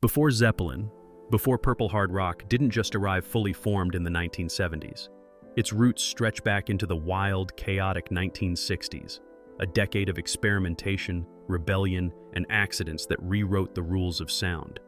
Before Zeppelin, before Purple hard rock didn't just arrive fully formed in the 1970s. Its roots stretch back into the wild, chaotic 1960s, a decade of experimentation, rebellion, and accidents that rewrote the rules of sound.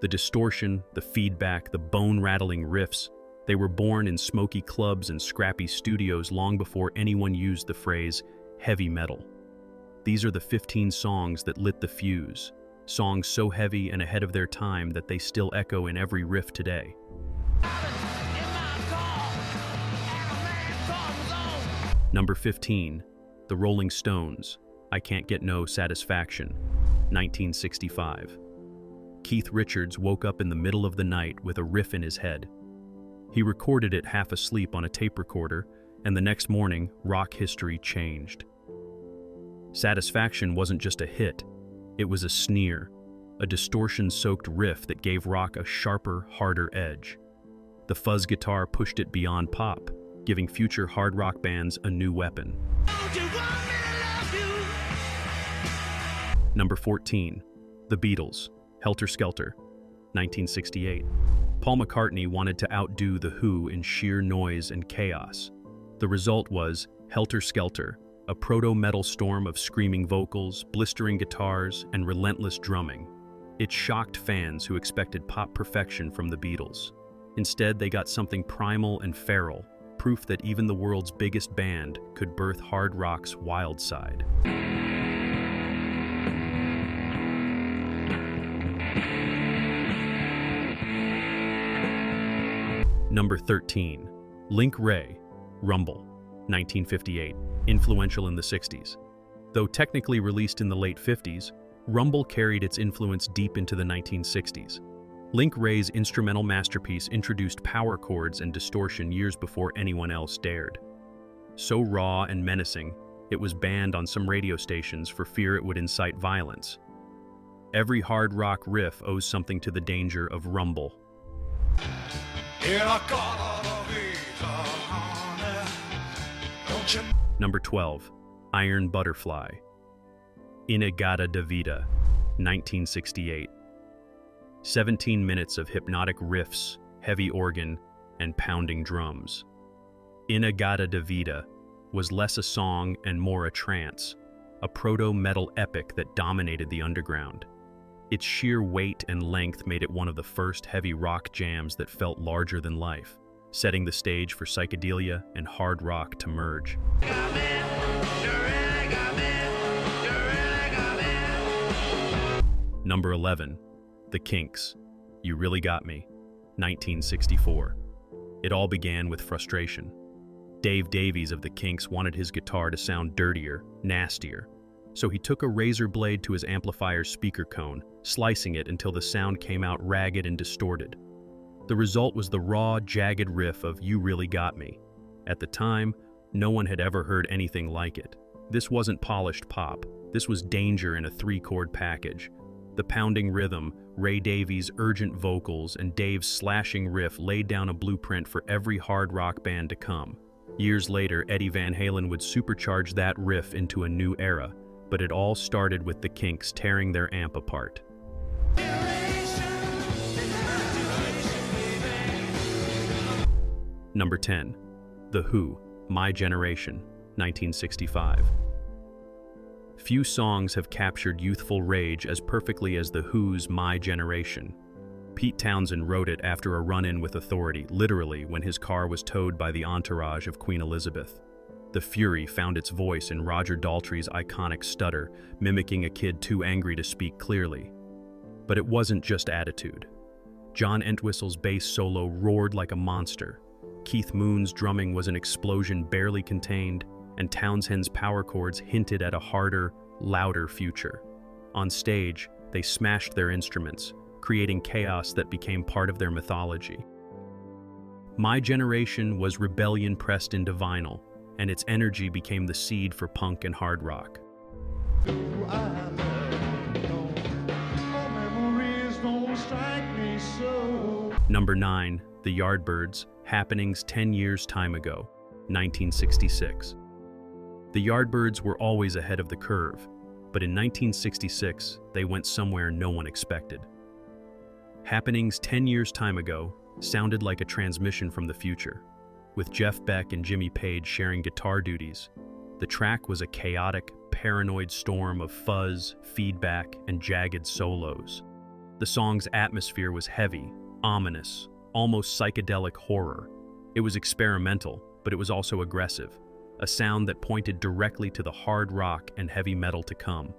The distortion, the feedback, the bone-rattling riffs, they were born in smoky clubs and scrappy studios long before anyone used the phrase heavy metal. These are the 15 songs that lit the fuse, songs so heavy and ahead of their time that they still echo in every riff today. Number 15, The Rolling Stones, I Can't Get No Satisfaction, 1965. Keith Richards woke up in the middle of the night with a riff in his head. He recorded it half asleep on a tape recorder, and the next morning, rock history changed. Satisfaction wasn't just a hit, it was a sneer, a distortion-soaked riff that gave rock a sharper, harder edge. The fuzz guitar pushed it beyond pop, giving future hard rock bands a new weapon. Number 14, The Beatles, Helter, Skelter, 1968. Paul McCartney wanted to outdo The Who in sheer noise and chaos. The result was Helter, Skelter, a proto-metal storm of screaming vocals, blistering guitars, and relentless drumming. It shocked fans who expected pop perfection from the Beatles. Instead, they got something primal and feral, proof that even the world's biggest band could birth hard rock's wild side. Number 13, Wray, Rumble, 1958, influential in the 60s. Though technically released in the late 50s, Rumble carried its influence deep into the 1960s. Wray's instrumental masterpiece introduced power chords and distortion years before anyone else dared. So raw and menacing, it was banned on some radio stations for fear it would incite violence. Every hard rock riff owes something to the danger of Rumble. Number 12, Iron Butterfly, In-A-Gadda-Da-Vida, 1968. 17 minutes of hypnotic riffs, heavy organ, and pounding drums. In-A-Gadda-Da-Vida was less a song and more a trance, a proto-metal epic that dominated the underground. Its sheer weight and length made it one of the first heavy rock jams that felt larger than life, setting the stage for psychedelia and hard rock to merge. Number 11, The Kinks, You Really Got Me, 1964. It all began with frustration. Dave Davies of the Kinks wanted his guitar to sound dirtier, nastier, so he took a razor blade to his amplifier's speaker cone, slicing it until the sound came out ragged and distorted. The result was the raw, jagged riff of You Really Got Me. At the time, no one had ever heard anything like it. This wasn't polished pop. This was danger in a 3-chord package. The pounding rhythm, Ray Davies' urgent vocals, and Dave's slashing riff laid down a blueprint for every hard rock band to come. Years later, Eddie Van Halen would supercharge that riff into a new era, but it all started with the Kinks tearing their amp apart. Number 10, The Who, My Generation, 1965. Few songs have captured youthful rage as perfectly as The Who's My Generation. Pete Townsend wrote it after a run-in with authority, literally when his car was towed by the entourage of Queen Elizabeth. The fury found its voice in Roger Daltrey's iconic stutter, mimicking a kid too angry to speak clearly. But it wasn't just attitude. John Entwistle's bass solo roared like a monster. Keith Moon's drumming was an explosion barely contained, and Townsend's power chords hinted at a harder, louder future. On stage, they smashed their instruments, creating chaos that became part of their mythology. My Generation was rebellion pressed into vinyl, and its energy became the seed for punk and hard rock. Number 9, The Yardbirds, Happenings 10 Years Time Ago, 1966. The Yardbirds were always ahead of the curve, but in 1966, they went somewhere no one expected. Happenings 10 years time ago sounded like a transmission from the future, with Jeff Beck and Jimmy Page sharing guitar duties. The track was a chaotic, paranoid storm of fuzz, feedback, and jagged solos. The song's atmosphere was heavy, ominous, almost psychedelic horror. It was experimental, but it was also aggressive, a sound that pointed directly to the hard rock and heavy metal to come.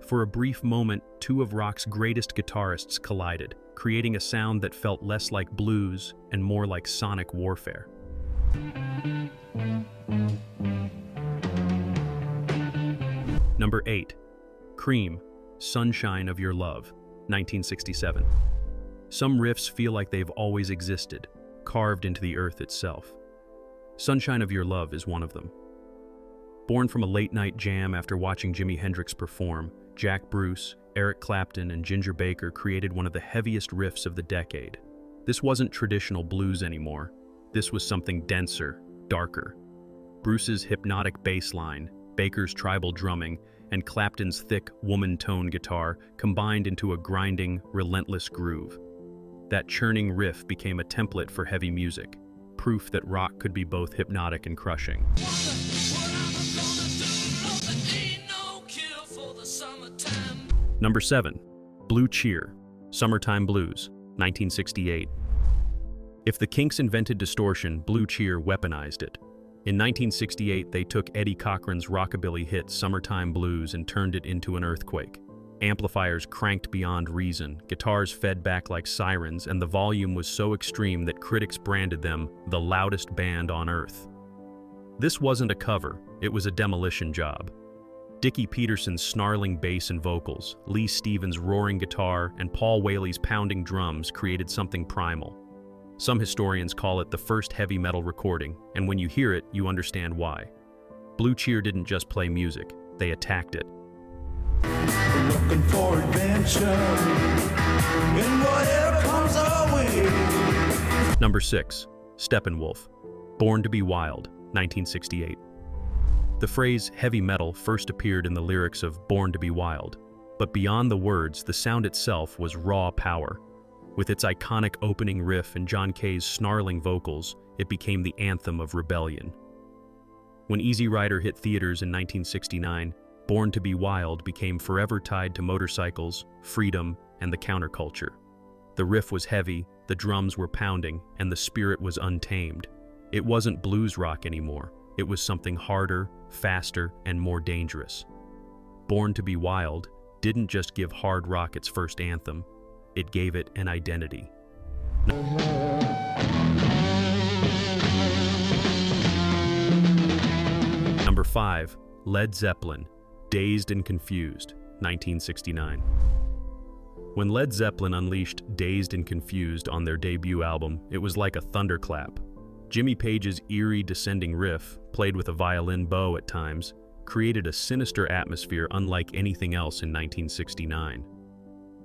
For a brief moment, two of rock's greatest guitarists collided, creating a sound that felt less like blues and more like sonic warfare. Number 8. Cream, Sunshine of Your Love, 1967. Some riffs feel like they've always existed, carved into the earth itself. Sunshine of Your Love is one of them. Born from a late-night jam after watching Jimi Hendrix perform, Jack Bruce, Eric Clapton, and Ginger Baker created one of the heaviest riffs of the decade. This wasn't traditional blues anymore. This was something denser, darker. Bruce's hypnotic bass line, Baker's tribal drumming, and Clapton's thick, woman-tone guitar combined into a grinding, relentless groove. That churning riff became a template for heavy music, proof that rock could be both hypnotic and crushing. Number 7. Blue Cheer, Summertime Blues, 1968. If the Kinks invented distortion, Blue Cheer weaponized it. In 1968, they took Eddie Cochran's rockabilly hit Summertime Blues and turned it into an earthquake. Amplifiers cranked beyond reason, guitars fed back like sirens, and the volume was so extreme that critics branded them the loudest band on earth. This wasn't a cover, it was a demolition job. Dickie Peterson's snarling bass and vocals, Lee Stevens' roaring guitar, and Paul Whaley's pounding drums created something primal. Some historians call it the first heavy metal recording, and when you hear it, you understand why. Blue Cheer didn't just play music, they attacked it. Looking for adventure in whatever comes our way. Number 6. Steppenwolf, Born to Be Wild, 1968. The phrase heavy metal first appeared in the lyrics of Born to Be Wild, but beyond the words, the sound itself was raw power. With its iconic opening riff and John Kay's snarling vocals, it became the anthem of rebellion. When Easy Rider hit theaters in 1969, Born to Be Wild became forever tied to motorcycles, freedom, and the counterculture. The riff was heavy, the drums were pounding, and the spirit was untamed. It wasn't blues rock anymore. It was something harder, faster, and more dangerous. Born to Be Wild didn't just give hard rock its first anthem, it gave it an identity. Number 5. Led Zeppelin, Dazed and Confused, 1969. When Led Zeppelin unleashed Dazed and Confused on their debut album, it was like a thunderclap. Jimmy Page's eerie descending riff, played with a violin bow at times, created a sinister atmosphere unlike anything else in 1969.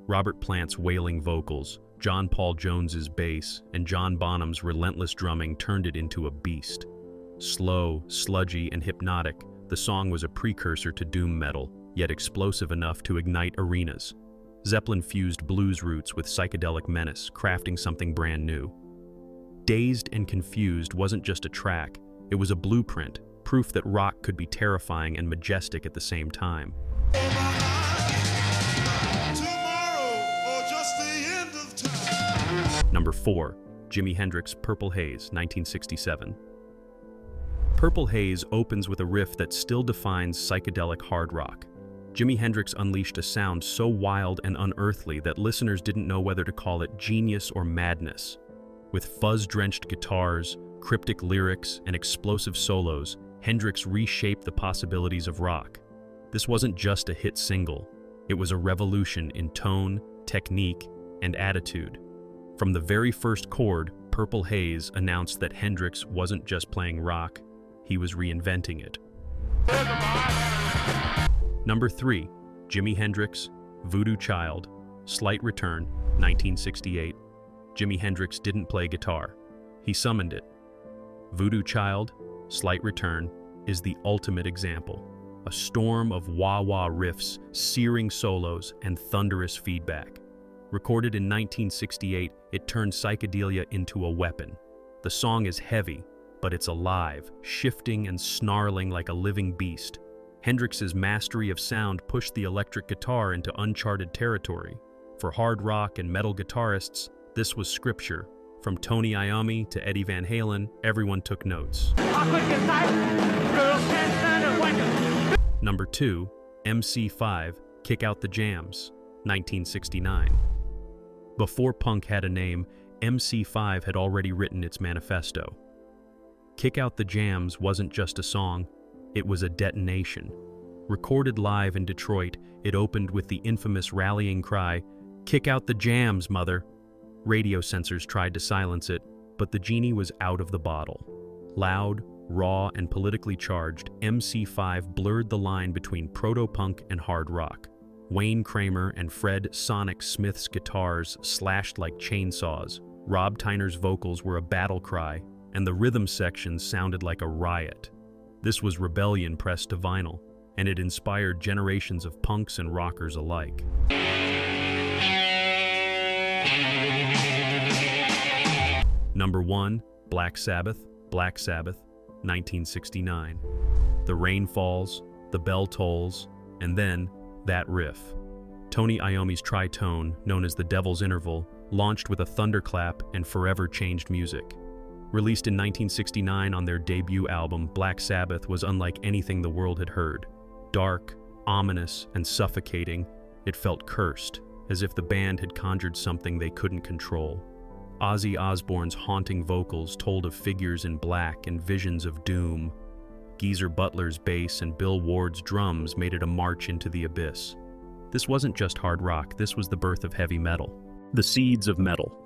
Robert Plant's wailing vocals, John Paul Jones's bass, and John Bonham's relentless drumming turned it into a beast. Slow, sludgy, and hypnotic, the song was a precursor to doom metal, yet explosive enough to ignite arenas. Zeppelin fused blues roots with psychedelic menace, crafting something brand new. Dazed and Confused wasn't just a track, it was a blueprint, proof that rock could be terrifying and majestic at the same time. Number 4. Jimi Hendrix, Purple Haze, 1967. Purple Haze opens with a riff that still defines psychedelic hard rock. Jimi Hendrix unleashed a sound so wild and unearthly that listeners didn't know whether to call it genius or madness. With fuzz-drenched guitars, cryptic lyrics, and explosive solos, Hendrix reshaped the possibilities of rock. This wasn't just a hit single, it was a revolution in tone, technique, and attitude. From the very first chord, Purple Haze announced that Hendrix wasn't just playing rock, he was reinventing it. Number 3. Jimi Hendrix, Voodoo Child, Slight Return, 1968. Jimi Hendrix didn't play guitar, he summoned it. Voodoo Child, Slight Return, is the ultimate example. A storm of wah-wah riffs, searing solos, and thunderous feedback. Recorded in 1968, it turned psychedelia into a weapon. The song is heavy, but it's alive, shifting and snarling like a living beast. Hendrix's mastery of sound pushed the electric guitar into uncharted territory. For hard rock and metal guitarists, this was scripture. From Tony Iommi to Eddie Van Halen, everyone took notes. Number 2, MC5, Kick Out the Jams, 1969. Before punk had a name, MC5 had already written its manifesto. Kick Out the Jams wasn't just a song, it was a detonation. Recorded live in Detroit, it opened with the infamous rallying cry, "Kick out the jams, mother!" Radio censors tried to silence it, but the genie was out of the bottle. Loud, raw, and politically charged, MC5 blurred the line between proto-punk and hard rock. Wayne Kramer and Fred Sonic Smith's guitars slashed like chainsaws. Rob Tyner's vocals were a battle cry, and the rhythm section sounded like a riot. This was rebellion pressed to vinyl, and it inspired generations of punks and rockers alike. Number 1, Black Sabbath, 1969. The rain falls, the bell tolls, and then that riff. Tony Iommi's tritone, known as the Devil's Interval, launched with a thunderclap and forever changed music. Released in 1969 on their debut album, Black Sabbath was unlike anything the world had heard. Dark, ominous, and suffocating, it felt cursed, as if the band had conjured something they couldn't control. Ozzy Osbourne's haunting vocals told of figures in black and visions of doom. Geezer Butler's bass and Bill Ward's drums made it a march into the abyss. This wasn't just hard rock, this was the birth of heavy metal. The seeds of metal.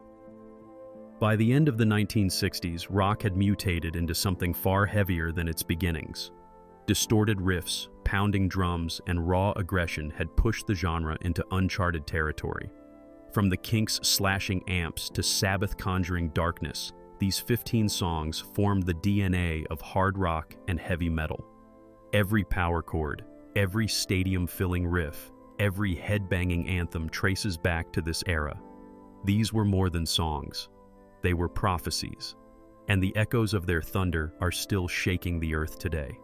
By the end of the 1960s, rock had mutated into something far heavier than its beginnings. Distorted riffs, pounding drums, and raw aggression had pushed the genre into uncharted territory. From the Kinks' slashing amps to Sabbath conjuring darkness, these 15 songs formed the DNA of hard rock and heavy metal. Every power chord, every stadium-filling riff, every head-banging anthem traces back to this era. These were more than songs. They were prophecies, and the echoes of their thunder are still shaking the earth today.